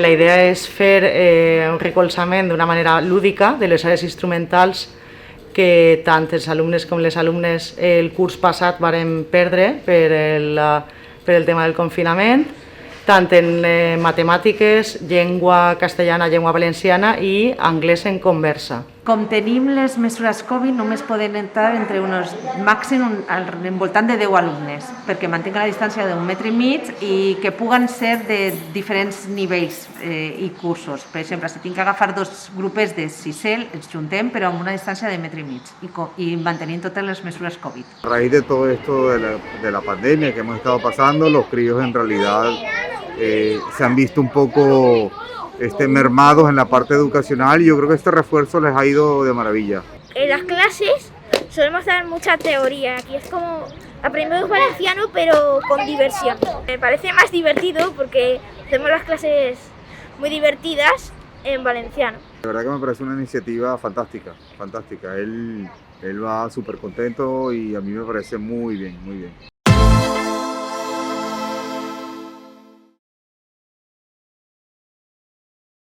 La idea és fer un recolzament d'una manera lúdica de les àrees instrumentals que tant els alumnes com les alumnes el curs passat varen perdre per el tema del confinament, tant en matemàtiques, llengua castellana, llengua valenciana i anglès en conversa. Com tenim les mesures Covid, només poden entrar entre unos màxim al voltant de 10 alumnes, perquè mantinguen la distància d'1,5 metre i que puguen ser de diferents nivells i cursos. Per exemple, si tinc que agafar dos grupets de sisè, els juntem, però amb una distància de 1,5 metre i mantenint totes les mesures Covid. A raíz de todo esto de la pandemia que hemos estado pasando, los críos en realidad se han visto un poco mermados en la parte educacional y yo creo que este refuerzo les ha ido de maravilla. En las clases solemos dar mucha teoría, aquí es como aprendemos valenciano pero con diversión. Me parece más divertido porque hacemos las clases muy divertidas en valenciano. La verdad que me parece una iniciativa fantástica, fantástica. Él va súper contento y a mí me parece muy bien, muy bien.